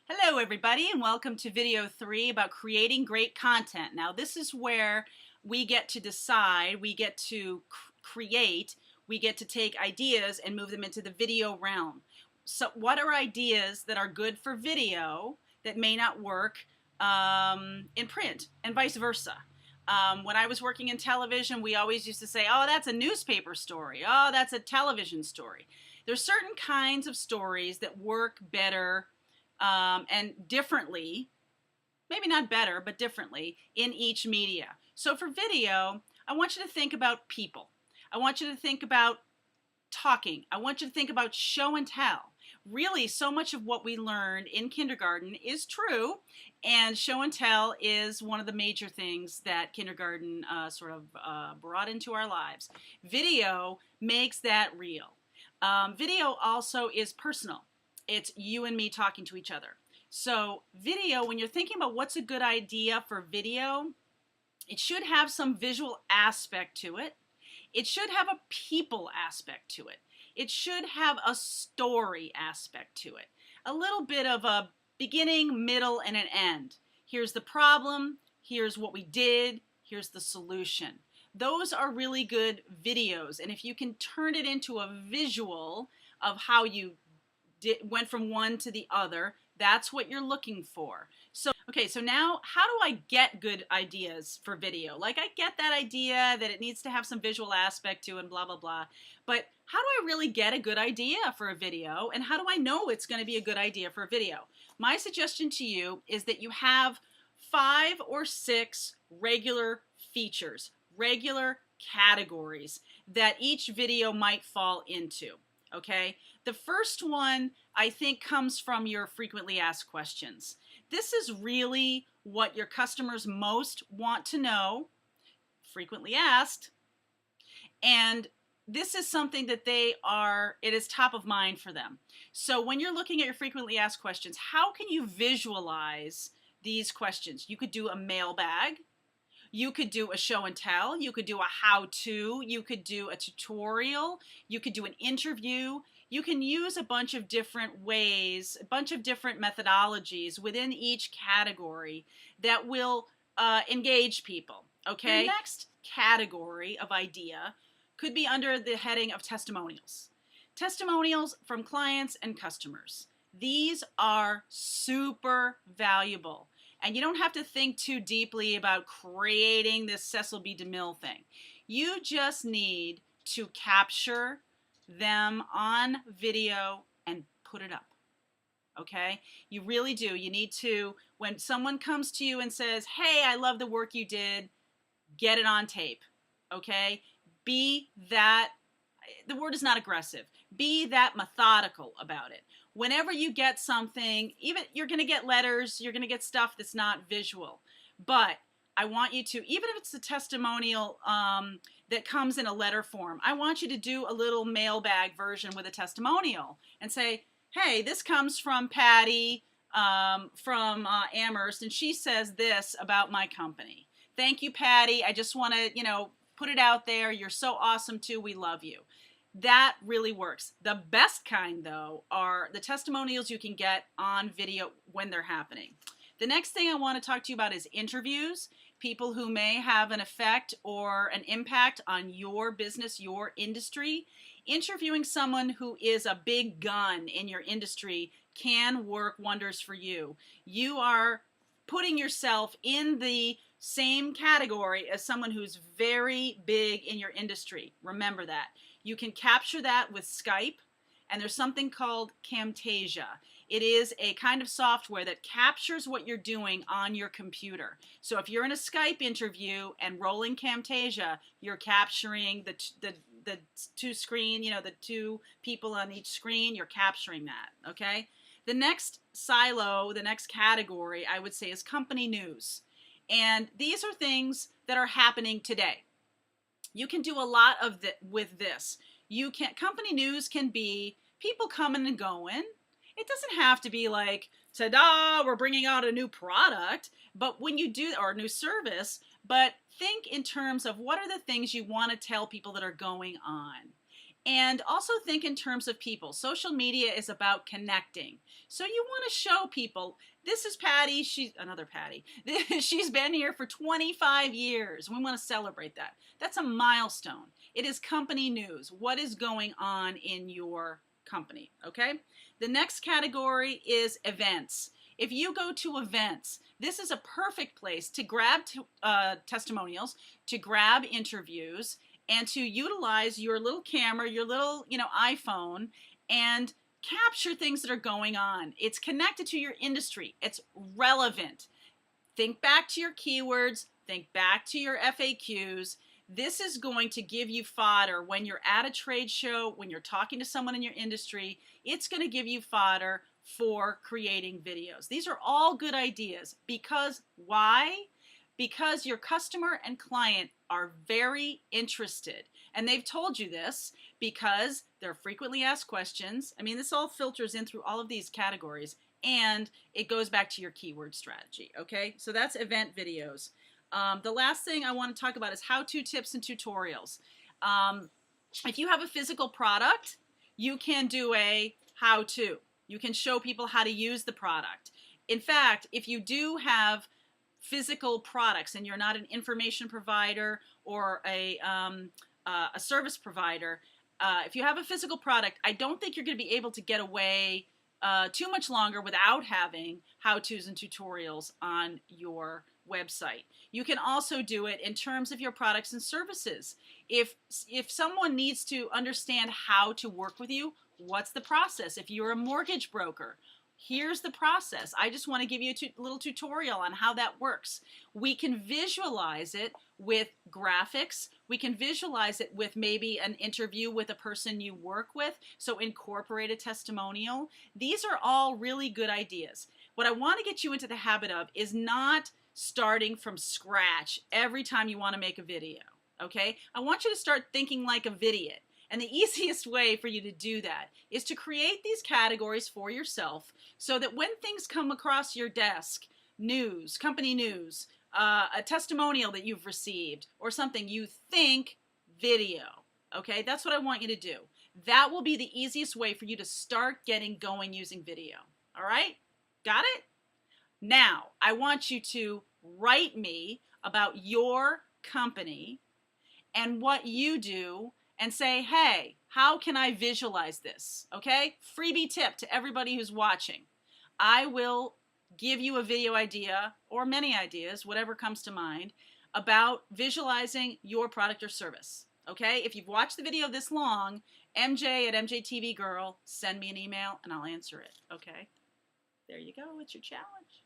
Hello everybody and welcome to video 3 about creating great content. Now this is where we get to decide, we get to create, we get to take ideas and move them into the video realm. So what are ideas that are good for video that may not work in print and vice versa? When I was working in television, we always used to say, oh, that's a newspaper story. Oh, that's a television story. There's certain kinds of stories that work better and differently, maybe not better, but differently in each media. So for video, I want you to think about people. I want you to think about talking. I want you to think about show and tell. Really, so much of what we learned in kindergarten is true, and show and tell is one of the major things that kindergarten brought into our lives. Video makes that real. Video also is personal. It's you and me talking to each other. So video, when you're thinking about what's a good idea for video, it should have some visual aspect to it. It should have a people aspect to it. It should have a story aspect to it. A little bit of a beginning, middle, and an end. Here's the problem. Here's what we did. Here's the solution. Those are really good videos. And if you can turn it into a visual of how you went from one to the other, that's what you're looking for. So now how do I get good ideas for video? Like, I get that idea that it needs to have some visual aspect to it and blah, blah, blah. But how do I really get a good idea for a video? And how do I know it's going to be a good idea for a video? My suggestion to you is that you have 5 or 6 regular features, regular categories that each video might fall into. Okay, the first one I think comes from your frequently asked questions. This is really what your customers most want to know, frequently asked, and this is something that it is top of mind for them. So when you're looking at your frequently asked questions, how can you visualize these questions? You could do a mailbag. You could do a show and tell, you could do a how-to, you could do a tutorial, you could do an interview. You can use a bunch of different ways, a bunch of different methodologies within each category that will engage people, okay? The next category of idea could be under the heading of testimonials. Testimonials from clients and customers. These are super valuable. And you don't have to think too deeply about creating this Cecil B. DeMille thing. You just need to capture them on video and put it up. Okay? You really do. You need to, when someone comes to you and says, hey, I love the work you did, get it on tape. Okay? Be that, the word is not aggressive. Be that methodical about it. Whenever you get something, even you're going to get letters, you're going to get stuff that's not visual. But I want you to, even if it's a testimonial that comes in a letter form, I want you to do a little mailbag version with a testimonial and say, hey, this comes from Patty from Amherst, and she says this about my company. Thank you, Patty. I just want to, put it out there. You're so awesome too. We love you. That really works. The best kind, though, are the testimonials you can get on video when they're happening. The next thing I want to talk to you about is interviews. People who may have an effect or an impact on your business, your industry. Interviewing someone who is a big gun in your industry can work wonders for you. You are putting yourself in the same category as someone who's very big in your industry. Remember that. You can capture that with Skype, and there's something called Camtasia. It is a kind of software that captures what you're doing on your computer. So if you're in a Skype interview and rolling Camtasia, you're capturing the two screen, the two people on each screen, you're capturing that, okay? The next silo, the next category, I would say, is company news. And these are things that are happening today. You can do a lot of with this. Company news can be people coming and going. It doesn't have to be like, ta-da, we're bringing out a new product, but when you do, or a new service, but think in terms of what are the things you want to tell people that are going on. And also think in terms of people. Social media is about connecting. So you want to show people, this is Patty, she's another Patty. She's been here for 25 years. We want to celebrate that. That's a milestone. It is company news. What is going on in your company, okay? The next category is events. If you go to events, this is a perfect place to grab testimonials, to grab interviews, and to utilize your little camera, your little, iPhone, and capture things that are going on. It's connected to your industry. It's relevant. Think back to your keywords. Think back to your FAQs. This is going to give you fodder when you're at a trade show, when you're talking to someone in your industry. It's going to give you fodder for creating videos. These are all good ideas because why? Because your customer and client are very interested. And they've told you this because they're frequently asked questions. I mean, this all filters in through all of these categories, and it goes back to your keyword strategy, okay? So that's event videos. The last thing I want to talk about is how-to tips and tutorials. If you have a physical product, you can do a how-to. You can show people how to use the product. In fact, if you do have physical products and you're not an information provider or a service provider, if you have a physical product, I don't think you're going to be able to get away too much longer without having how-tos and tutorials on your website. You can also do it in terms of your products and services. If someone needs to understand how to work with you, what's the process? If you're a mortgage broker, here's the process. I just want to give you a little tutorial on how that works. We can visualize it with graphics. We can visualize it with maybe an interview with a person you work with, so incorporate a testimonial. These are all really good ideas. What I want to get you into the habit of is not starting from scratch every time you want to make a video, okay? I want you to start thinking like a vidiot. And the easiest way for you to do that is to create these categories for yourself so that when things come across your desk, news, company news, a testimonial that you've received, or something, you think video, okay? That's what I want you to do. That will be the easiest way for you to start getting going using video, all right? Got it? Now, I want you to write me about your company and what you do and say, hey, how can I visualize this? Okay? Freebie tip to everybody who's watching. I will give you a video idea or many ideas, whatever comes to mind, about visualizing your product or service. Okay? If you've watched the video this long, MJ at MJTV Girl, send me an email and I'll answer it. Okay? There you go. It's your challenge.